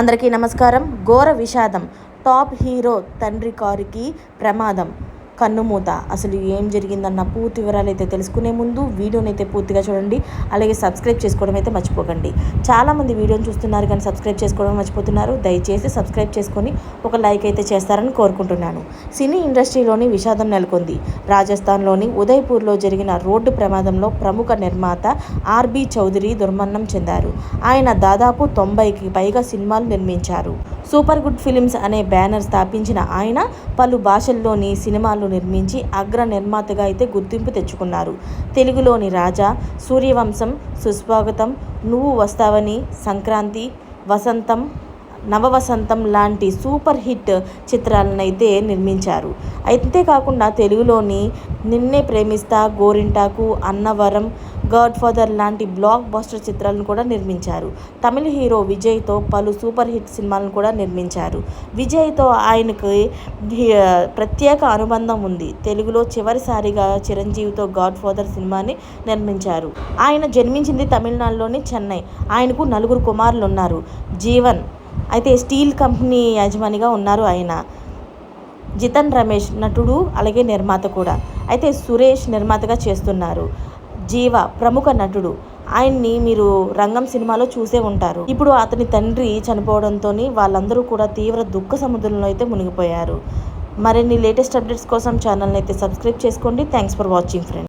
అందరికీ నమస్కారం. ఘోర విషాదం. టాప్ హీరో తండ్రి కారుకి ప్రమాదం, కన్నుమూత. అసలు ఏం జరిగిందన్న పూర్తి వివరాలు అయితే తెలుసుకునే ముందు వీడియోని అయితే పూర్తిగా చూడండి. అలాగే సబ్స్క్రైబ్ చేసుకోవడం అయితే మర్చిపోకండి. చాలామంది వీడియోని చూస్తున్నారు కానీ సబ్స్క్రైబ్ చేసుకోవడం మర్చిపోతున్నారు. దయచేసి సబ్స్క్రైబ్ చేసుకొని ఒక లైక్ అయితే చేస్తారని కోరుకుంటున్నాను. సినీ ఇండస్ట్రీలోని విషాదం నెలకొంది. రాజస్థాన్లోని ఉదయ్పూర్లో జరిగిన రోడ్డు ప్రమాదంలో ప్రముఖ నిర్మాత ఆర్బి చౌదరి దుర్మరణం చెందారు. ఆయన దాదాపు 90కి పైగా సినిమాలు నిర్మించారు. సూపర్ గుడ్ ఫిలిమ్స్ అనే బ్యానర్ స్థాపించిన ఆయన పలు భాషల్లోని సినిమాలు నిర్మించి అగ్ర నిర్మాతగా అయితే గుర్తింపు తెచ్చుకున్నారు. తెలుగులోని రాజా, సూర్యవంశం, సుస్వాగతం, నువ్వు వస్తావని, సంక్రాంతి, వసంతం, నవవసంతం లాంటి సూపర్ హిట్ చిత్రాలను అయితే నిర్మించారు. అంతేకాకుండా తెలుగులోని నిన్నే ప్రేమిస్తా, గోరింటాకు, అన్నవరం, గాడ్ ఫాదర్ లాంటి బ్లాక్ బస్టర్ చిత్రాలను కూడా నిర్మించారు. తమిళ హీరో విజయ్తో పలు సూపర్ హిట్ సినిమాలను కూడా నిర్మించారు. విజయ్తో ఆయనకి ప్రత్యేక అనుబంధం ఉంది. తెలుగులో చివరిసారిగా చిరంజీవితో గాడ్ ఫాదర్ సినిమాని నిర్మించారు. ఆయన జన్మించింది తమిళనాడులోని చెన్నై. ఆయనకు 4 కుమారులు ఉన్నారు. జీవన్ అయితే స్టీల్ కంపెనీ యజమానిగా ఉన్నారు. ఆయన జితన్ రమేష్ నటుడు, అలాగే నిర్మాత కూడా. అయితే సురేష్ నిర్మాతగా చేస్తున్నారు. జీవ ప్రముఖ నటుడు. ఆయన్ని మీరు రంగం సినిమాలో చూసే ఉంటారు. ఇప్పుడు అతని తండ్రి చనిపోవడంతో వాళ్ళందరూ కూడా తీవ్ర దుఃఖ సముద్రంలో అయితే మునిగిపోయారు. మరిన్ని లేటెస్ట్ అప్డేట్స్ కోసం ఛానల్ని అయితే సబ్స్క్రైబ్ చేసుకోండి. Thanks for watching friends.